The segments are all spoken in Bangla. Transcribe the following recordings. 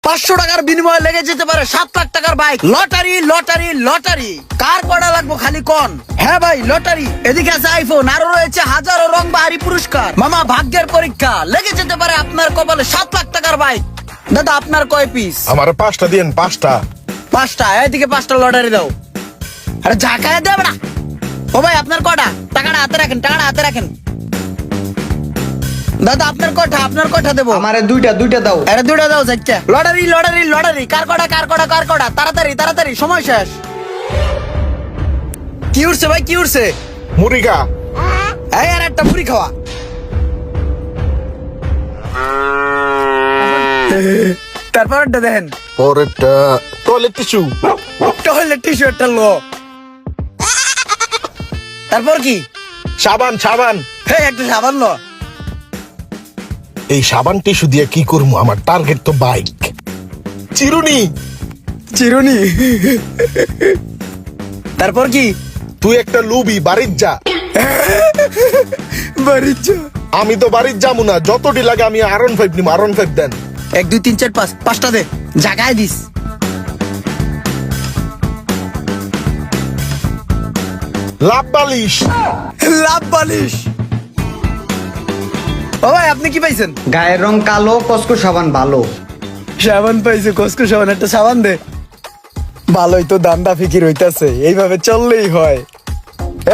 500 টাকার বিনিময়ে লেগে যেতে পারে 7 লাখ টাকার বাইক। লটারি লটারি লটারি, কার কটা লাগবো খালি কোন? হ্যাঁ ভাই লটারি। এদিকে আছে আইফোন, আরো রয়েছে হাজারো রং বাহারি পুরস্কার। মামা ভাগ্যের পরীক্ষা, লেগে যেতে পারে আপনার কপালে 7 লাখ টাকার বাইক। দাদা আপনার কয় পিস? আমার 5টা দিন, 5টা। 5টা। এদিকে 5টা লটারি দাও। আরে ঝাঁকায় দেবে না। ও ভাই আপনার কটা? টাকাটা হাতে রাখেন, টাকাটা হাতে রাখেন। দাদা আপনার কটা? আপনার কটা দেবো? আমারে দুইটা দাও। আরে দুইটা দাও যাচ্ছে। লটারি লটারি লটারি, কার কটা কার কটা কার কটা? তাড়াতাড়ি তাড়াতাড়ি, সময় শেষ। কি উঠছে ভাই, কি উঠছে? মুরিগা। এই আর একটা মুড়ি খাওয়া। তারপরটা দেখেন, পরেরটা টয়লেট টিস্যু। টয়লেট টিস্যু একটা লো। তারপর কি? সাবান, সাবান। হ্যাঁ একটা সাবান লো। এই সাবান টিস্যু দিয়ে কি করবো? আমার টার্গেট তো বাইক। চিরুনি। চিরুনি। তারপর কি? তুই একটা লুবি, বাড়ির যা। বাড়ির যা। আমি তো বাড়ির যাবো না, যতটি লাগে আমি R15 নিব। R15 দেন। 1 2 3 4 5, 5টা দে, জাগায় দিস। লাভ বালিশ। লাভ বালিশ। ও ভাই আপনি কি পাইছেন? গায়ের রং কালো, কসকো সাবান ভালো। সাবান পাইছে, কসকো সাবান। একটা সাবান দে। ভালোই তো দান্দা ফিকির হইতাছে, এইভাবে চললেই হয়।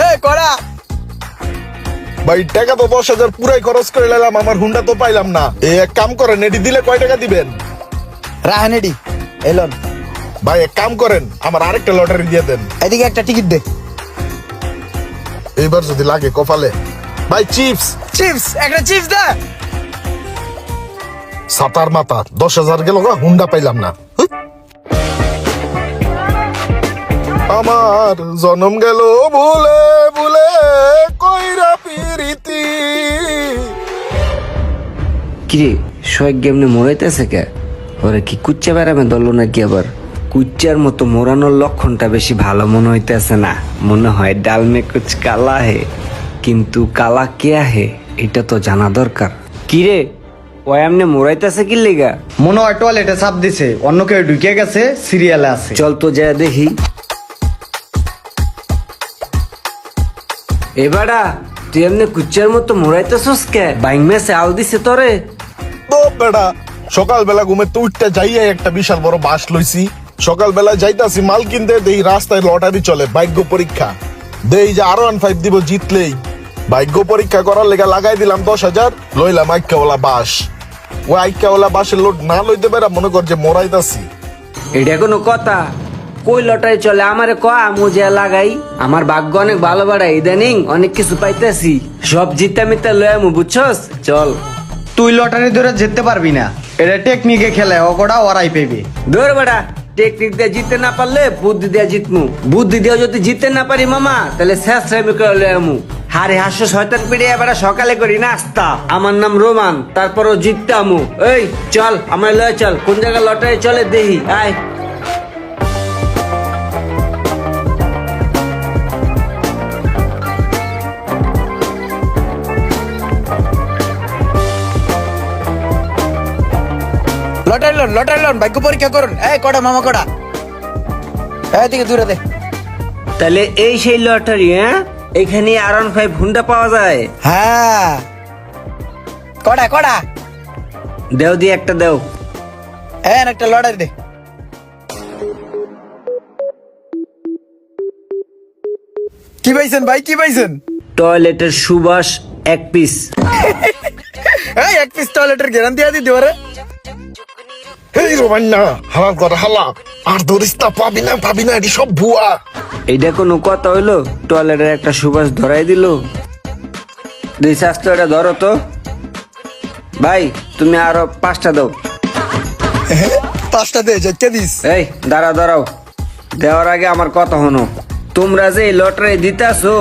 এ করা। ভাই টাকা তো 10,000 পুরাই খরচ করে নিলাম, আমার হুন্ডা তো পাইলাম না। এক কাম করেন, এটি দিলে কয় টাকা দিবেন? রাহানেডি এলন। ভাই এক কাম করেন, আমার আরেকটা লটারি দিয়ে দেন। এদিকে একটা টিকিট দে। এইবার যদি লাগে কপালে। ভাই চিপস। চিপস, একটা চিপস দে। সাতার মাথা 10,000 গেল, হুন্ডা পাইলাম না। হুই। আমার জনম গেল ভুলে ভুলে, কইরা পিরিতি। কিরে শয়েক এমনি মরাইতেছে কে? ওরে কি কুচ্চা বেড়ামে ধরলো নাকি আবার? কুচ্চার মতো মোড়ানোর লক্ষণটা বেশি ভালো মনে হইতেছে না। মনে হয় ডাল মে কুচ কালা হে, কিন্তু কালা কে হে এটা তো জানা দরকার। কিরে ও এমনি মোড়াইতেছে কি লেগা? মনে হয় টয়লেটে চাপ দিছে, অন্য কেউ ঢুকে গেছে, সিরিয়ালে আছে। চল তো যা দেখি। এবারা তুই এমনি কুচ্চার মতো মোড়াইতেছস কে? বাইং মেসে আল দিছে তোরে? তো বেড়া, সকালবেলা ঘুমে তো উঠতে যাইয়া একটা বিশাল বড় বাস লইছি। সকালবেলা যাইতাছি মাল কিনতে, দেই রাস্তায় লটারি চলে, ভাগ্য পরীক্ষা। দেই যে R15 দিব জিতলেই। ভাগ্য পরীক্ষা করার লেগে লাগাই দিলাম 10,000, লইলাম আইক্কাওয়ালা বাস। ও আইক্কাওয়ালা বাসের লোড না লইতে পারা মনে কর যে মরাইতাছি। এটা কোনো কথা? কই লটারি চলে আমারে ক, আমু যে লাগাই। আমার ভাগ্য অনেক ভালো বাড়াই, ইদানিং অনেক কিছু পাইতেছি। সব জিতা মিতা লয় আমু, বুঝছস? চল। তুই লটারি ধরে যেতে পারবি না, এটা টেকনিকে খেলে, ওটা ওরাই পেবে। ধর বেটা, টেকনিক দিয়ে জিততে না পারলে বুদ্ধি দিয়ে জিতমু। বুদ্ধি দিয়ে যদি জিততে না পারি মামা, তাহলে শেষ টাইমে করে লয় আমু। হারে হাস্য শয়তান পিড়ে এবার সকালে করি নাস্তা। আমার নাম রোমান, তারপরও জিততে আমু। এই চল আমার লয় চল, কোন জায়গায় লটারি চলে দেখি আয়। লটারি লোন, লটারি লোন, ভাগ্য পরীক্ষা করুন। এই কটা মামা কটা? এদিকে দূরে দে। তাহলে এই সেই লটারি? হ্যাঁ, এখানে R15 হুন্ডা পাওয়া যায়? হ্যাঁ। কটা কটা? দেও দিয়ে একটা দেও। হ্যাঁ একটা লটারি দে। কি পাইছেন ভাই, কি পাইছেন? টয়লেটের সুবাস 1 পিস। এই 1 পিস টয়লেটের গ্যারান্টি আদি দিও রে। এই রোমান্না, হালাল কর হালা। আর ধরিস না, পাবি না পাবি না, এটি সব ভুয়া। এইটা কোনো কথা হইলো? টয়লেটের একটা সুবাস ধরাই দিল। দুই স্বাস্থ্য এটা ধরো তো ভাই, তুমি আরো 5টা দাও। 5টা দে, যেতে দিস। এই দাঁড়াও দাঁড়াও, দেওয়ার আগে আমার কথা হনো। তোমরা যে লটারি দিতাছো,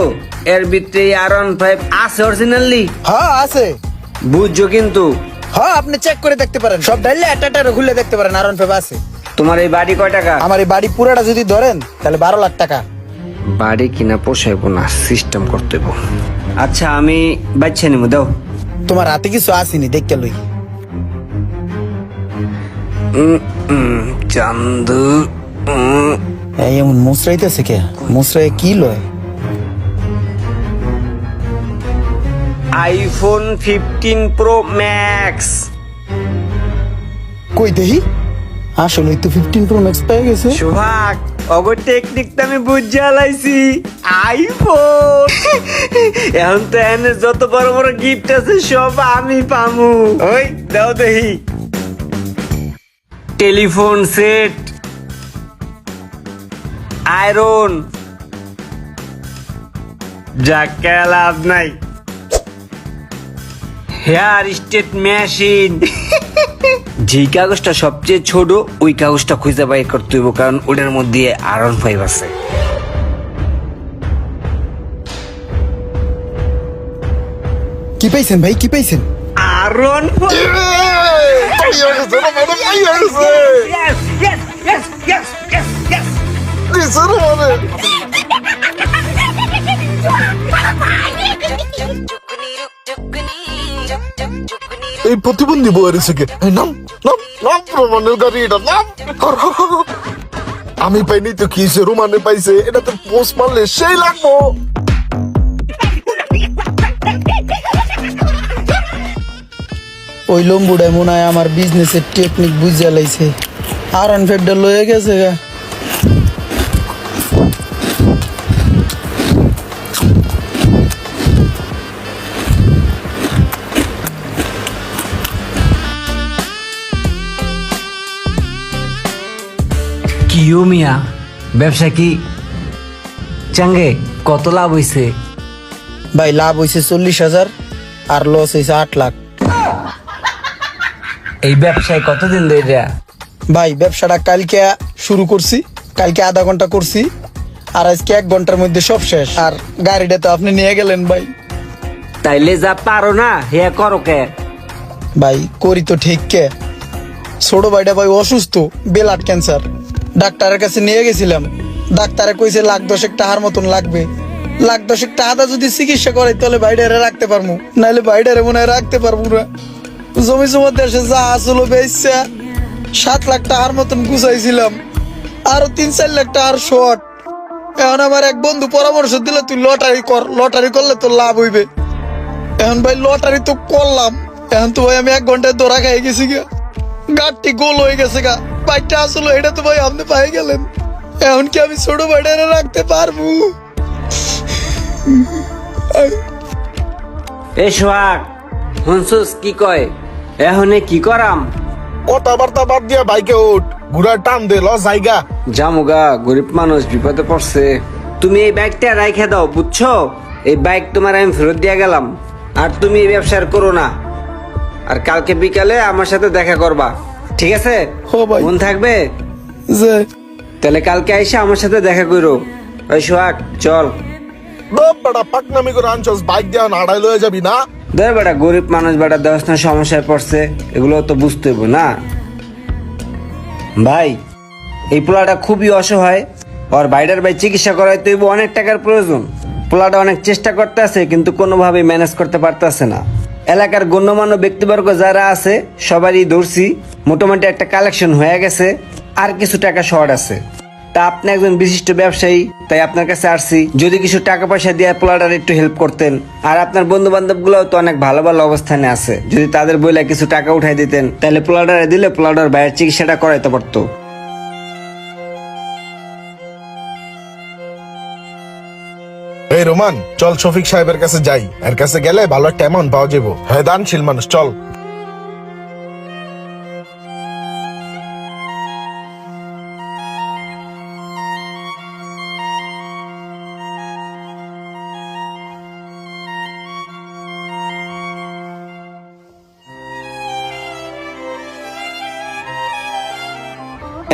এর ভিতরে R15 আছে অরিজিনালি? হ্যাঁ আছে। বুঝছো কিন্তু? হ্যাঁ আপনি চেক করে দেখতে পারেন, সব ডাইলে একটা খুলে দেখতে পারেন। R15 আছে। তোমার এই বাড়ি কয় টাকা? আমার এই বাড়ি পুরাটা যদি ধরেন তাহলে 12 লাখ টাকা। বাড়ি কিনা পোষাইবো না, সিস্টেম করতে হইব। আচ্ছা আমি বাচ্চা নিবো, দাও। তোমার হাতে কিছু আসেনি, দেখতে লই। চান্দু এই এমন মুসরাইতেছে কে? মুসরাই কি লয়? IPhone 15 pro max. কই দেহি? আসলে তো 15 প্রো ম্যাক্স পেয়ে গেছে। সোহাগ অগো টেকনিক তো আমি বুঝা লাইছি। আইফোন এখন তো এনে যত বড় বড় গিফট আছে সব আমি পামু। ওই দাও দেহি। টেলিফোন সেট, আয়রন, যাকে লাভ নাই, হেয়ার স্টেট মেশিন। যে কাগজটা সবচেয়ে ছোট ওই কাগজটা খুঁজে বাইর করতে হইব, কারণ ওটার মধ্যে আয়রন 5 আছে। কি পাইছেন ভাই, কি পাইছেন? আয়রন এই প্রতিবন্ধী বউয়ের থেকে নাম নাম নাম রোমানের গাড়ি, এটা নাম। আমি পাইনি তো কি সে রোমানে পাইছে, এটা তো পোস্ট মারলে সেই লাগবো। ওই লম্বুটাই মনে হয় আমার বিজনেসের টেকনিক বুঝা লাইছে। আর অনফেডটা লয়ে গেছে গা। কিও মিয়া, ব্যবসা কি চাঙ্গে? কত লাভ হইছে? ভাই লাভ হয়েছে 40,000 আর লস হয়েছে 8 লাখ। এই ব্যবসায় কতদিন ধরে? ভাই ব্যবসাটা কালকে শুরু করছি, কালকে আধা ঘন্টা করছি, আর আজকে 1 ঘন্টার মধ্যে সব শেষ। আর গাড়িটা তো আপনি নিয়ে গেলেন ভাই। তাইলে যা পারো না হে করো কে? ভাই করি তো ঠিক কে, ছোট ভাইটা ভাই অসুস্থ, ব্লাড ক্যান্সার। ডাক্তারের কাছে নিয়ে গেছিলাম, ডাক্তারে কইছে 1,10,000 টাকার মতন লাগবে। 1,10,000 টাকা যদি চিকিৎসা করে তাহলে ভাইডারে রাখতে পারবো, নাহলে ভাইডারে মনে হয় রাখতে পারবো না। জমি জমা দেশে যা আসলো বেচা 7 লাখ টাকার মতন গুছাইছিলাম, আরো 3-4 লাখ টাকার শর্ট। এখন আমার এক বন্ধু পরামর্শ দিল, তুই লটারি কর, লটারি করলে তোর লাভ হইবে। এখন ভাই লটারি তো করলাম, এখন তো ভাই আমি 1 ঘন্টায় দৌড়া খাই গেছি গা, গাড়টি গোল হয়ে গেছে গা। বাইকটা আসলো এটা তো ভাই আপনি পাই গেলেন। এখন কি আমি ছোট ভাইটারে রাখতে পারবো? এ সোহাগ হনসুস কি কয়? এহনে কি করাম? কথাবার্তা বাদ দিয়া বাইকে উঠ, ঘুরার টান দে, লস জায়গা। জামুগা, গরিব মানুষ বিপদে পড়ছে। তুমি এই বাইকটা রাইখা দাও, বুঝছো? এই বাইক তোমার আমি ফেরত দিয়া গেলাম, আর তুমি এই ব্যবসা আর করো না। আর কালকে বিকালে আমার সাথে দেখা করবা, ঠিক আছে? হো ভাই। মন থাকবে? যে তাহলে কালকে আইসা আমার সাথে দেখা করো। ওই সোহাগ চল। বেটা পাকনামি করে আনছস, বাইক দিয়া নাড়াই লয়ে যাবি না? ধর বেটা, গরিব মানুষ বেটা, দেওয়াস না সমস্যায় পড়ছে, এগুলো তো বুঝতে হইব না ভাই। এই পোলাটা খুবই অসহায়, ওর বাইরের ভাই চিকিৎসা করাই তো অনেক টাকার প্রয়োজন। পোলাটা অনেক চেষ্টা করতে আছে কিন্তু কোনোভাবে ম্যানেজ করতে পারতেছে না। এলাকার গণ্যমান্য ব্যক্তিবর্গ যারা আছে সবারই ধরছি, মোটামুটি একটা কালেকশন হয়ে গেছে, আর কিছু টাকা শর্ট আছে। তা আপনি একজন বিশিষ্ট ব্যবসায়ী, তাই আপনার কাছে আসছি, যদি কিছু টাকা পয়সা দিয়ে পোলাটার একটু হেল্প করতেন। আর আপনার বন্ধু বান্ধব গুলাও তো অনেক ভালো ভালো অবস্থানে আছে, যদি তাদের বইলে কিছু টাকা উঠাই দিতেন তাহলে পোলাটারে দিলে পোলাটার ভাইয়ের চিকিৎসাটা করাইতে পারতো। এই রোমান, চল শফিক সাহেবের কাছে যাই, এর কাছে গেলে ভালো একটা অ্যামাউন্ট পাওয়া যাবো। হ্যাঁ, দানশীল মানুষ, চল।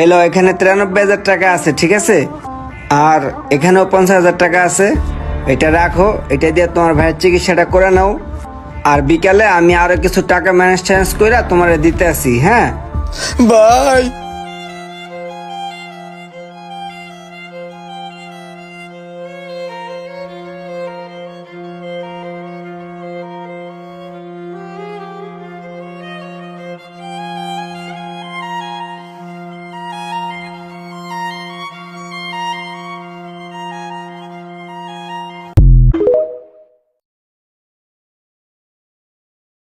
এলো, এখানে 93,000 টাকা আছে, ঠিক আছে? আর এখানেও 50,000 টাকা আছে, এটা রাখো, এটা দিয়ে তোমার ভাইয়ের চিকিৎসাটা করে নাও। আর বিকালে আমি আরো কিছু টাকা ম্যানেজ করে তোমার দিতে আসি, হ্যাঁ? ভাই